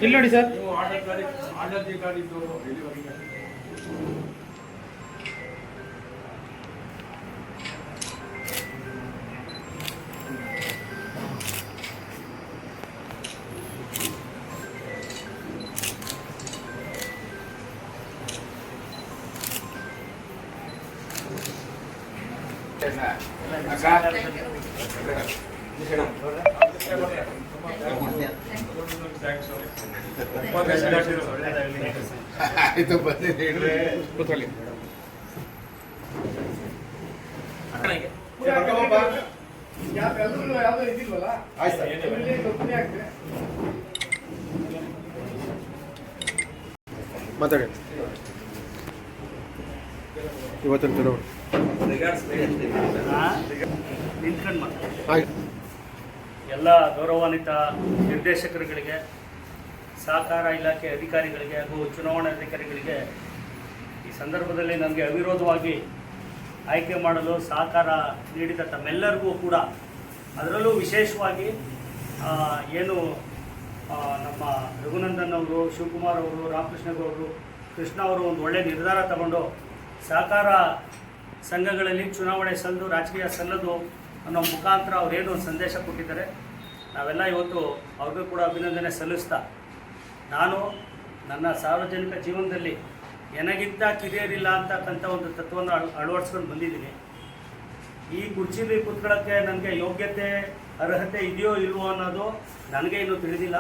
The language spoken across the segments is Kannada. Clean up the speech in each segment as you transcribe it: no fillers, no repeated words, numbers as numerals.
ಇಲ್ಲಿ ನೋಡಿ ಸರ್, ಆಡಳಿತ ಕಾರ್ಡಿದ್ದು ಆಯ್ತು ಬನ್ನಿ ಕೂತ್ಕೊಳ್ಳಿ. ಮಾತಾಡಿ. ಇವತ್ತಿನ ಚುನಾವಣೆ ಎಲ್ಲ ಗೌರವಾನ್ವಿತ ನಿರ್ದೇಶಕರುಗಳಿಗೆ, ಸಹಕಾರ ಇಲಾಖೆ ಅಧಿಕಾರಿಗಳಿಗೆ ಹಾಗೂ ಚುನಾವಣಾಧಿಕಾರಿಗಳಿಗೆ ಈ ಸಂದರ್ಭದಲ್ಲಿ ನಮಗೆ ಅವಿರೋಧವಾಗಿ ಆಯ್ಕೆ ಮಾಡಲು ಸಹಕಾರ ನೀಡಿದ ತಮ್ಮೆಲ್ಲರಿಗೂ ಕೂಡ, ಅದರಲ್ಲೂ ವಿಶೇಷವಾಗಿ ಏನು ನಮ್ಮ ರಘುನಂದನ್ ಅವರು, ಶಿವಕುಮಾರ್ ಅವರು, ರಾಮಕೃಷ್ಣಗೌಡರು, ಕೃಷ್ಣ ಅವರು ಒಂದು ಒಳ್ಳೆಯ ನಿರ್ಧಾರ ತಗೊಂಡು ಸಹಕಾರ ಸಂಘಗಳಲ್ಲಿ ಚುನಾವಣೆ ಸಲ್ಲದು, ರಾಜಕೀಯ ಸಲ್ಲದು ಅನ್ನೋ ಮುಖಾಂತರ ಅವರೇನು ಒಂದು ಸಂದೇಶ ಕೊಟ್ಟಿದ್ದಾರೆ. ನಾವೆಲ್ಲ ಇವತ್ತು ಅವ್ರಿಗೂ ಕೂಡ ಅಭಿನಂದನೆ ಸಲ್ಲಿಸ್ತಾ, ನಾನು ನನ್ನ ಸಾರ್ವಜನಿಕ ಜೀವನದಲ್ಲಿ ನನಗಿಂತ ಕಿರಿಯರಿಲ್ಲ ಅಂತಕ್ಕಂಥ ಒಂದು ತತ್ವವನ್ನು ಅಳವಡಿಸ್ಕೊಂಡು ಬಂದಿದ್ದೀನಿ. ಈ ಕುರ್ಚಿಲಿ ಕೂತ್ಕೊಳ್ಳೋಕ್ಕೆ ನನಗೆ ಯೋಗ್ಯತೆ, ಅರ್ಹತೆ ಇದೆಯೋ ಇಲ್ವೋ ಅನ್ನೋದು ನನಗೆ ಇನ್ನೂ ತಿಳಿದಿಲ್ಲ.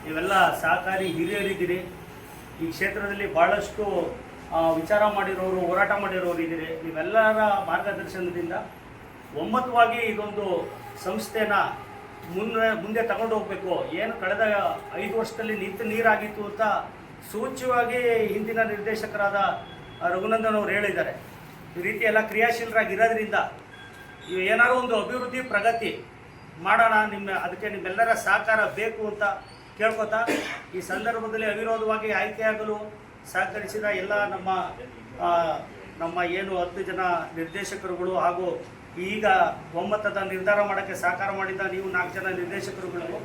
ನೀವೆಲ್ಲ ಸಹಕಾರಿ ಹಿರಿಯರಿದ್ದೀರಿ, ಈ ಕ್ಷೇತ್ರದಲ್ಲಿ ಭಾಳಷ್ಟು ವಿಚಾರ ಮಾಡಿರೋರು, ಹೋರಾಟ ಮಾಡಿರೋರು ಇದ್ದೀರಿ. ನೀವೆಲ್ಲರ ಮಾರ್ಗದರ್ಶನದಿಂದ ಒಮ್ಮತವಾಗಿ ಇದೊಂದು ಸಂಸ್ಥೆನ ಮುಂದೆ ತಗೊಂಡು ಹೋಗಬೇಕು. ಏನು ಕಳೆದ 5 ವರ್ಷದಲ್ಲಿ ನಿಂತು ನೀರಾಗಿತ್ತು ಅಂತ ಸೂಚ್ಯವಾಗಿ ಹಿಂದಿನ ನಿರ್ದೇಶಕರಾದ ರಘುನಂದನ್ ಅವರು ಹೇಳಿದ್ದಾರೆ. ಈ ರೀತಿ ಎಲ್ಲ ಕ್ರಿಯಾಶೀಲರಾಗಿರೋದ್ರಿಂದ ಏನಾದರೂ ಒಂದು ಅಭಿವೃದ್ಧಿ, ಪ್ರಗತಿ ಮಾಡೋಣ, ಅದಕ್ಕೆ ನಿಮ್ಮೆಲ್ಲರ ಸಹಕಾರ ಬೇಕು ಅಂತ ಕೇಳ್ಕೊತಾ, ಈ ಸಂದರ್ಭದಲ್ಲಿ ಅವಿರೋಧವಾಗಿ ಆಯ್ಕೆಯಾಗಲು ಸಹಕರಿಸಿದ ಎಲ್ಲ ನಮ್ಮ ಏನು 10 ಜನ ನಿರ್ದೇಶಕರುಗಳು ಹಾಗೂ ಈಗ ಒಮ್ಮತದ ನಿರ್ಧಾರ ಮಾಡೋಕ್ಕೆ ಸಹಕಾರ ಮಾಡಿದ ನೀವು 4 ಜನ ನಿರ್ದೇಶಕರುಗಳಿಗೂ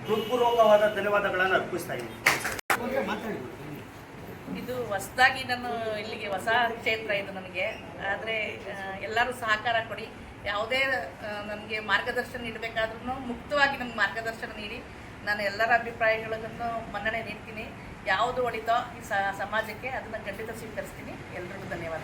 ಹೃತ್ಪೂರ್ವಕವಾದ ಧನ್ಯವಾದಗಳನ್ನು ಅರ್ಪಿಸ್ತಾ ಇದ್ದೀನಿ. ಇದು ಹೊಸದಾಗಿ ನಾನು ಇಲ್ಲಿಗೆ ಹೊಸ ಕ್ಷೇತ್ರ ಇದು ನನಗೆ, ಆದರೆ ಎಲ್ಲರೂ ಸಹಕಾರ ಕೊಡಿ. ಯಾವುದೇ ನನಗೆ ಮಾರ್ಗದರ್ಶನ ನೀಡಬೇಕಾದ್ರೂ ಮುಕ್ತವಾಗಿ ನಮ್ಗೆ ಮಾರ್ಗದರ್ಶನ ನೀಡಿ, ನಾನು ಎಲ್ಲರ ಅಭಿಪ್ರಾಯಗಳನ್ನು ಮನ್ನಣೆ ನೀಡ್ತೀನಿ. ಯಾವುದು ಒಳಿತೋ ಈ ಸಮಾಜಕ್ಕೆ ಅದನ್ನು ಖಂಡಿತ ಸ್ವೀಕರಿಸ್ತೀನಿ. ಎಲ್ರಿಗೂ ಧನ್ಯವಾದ.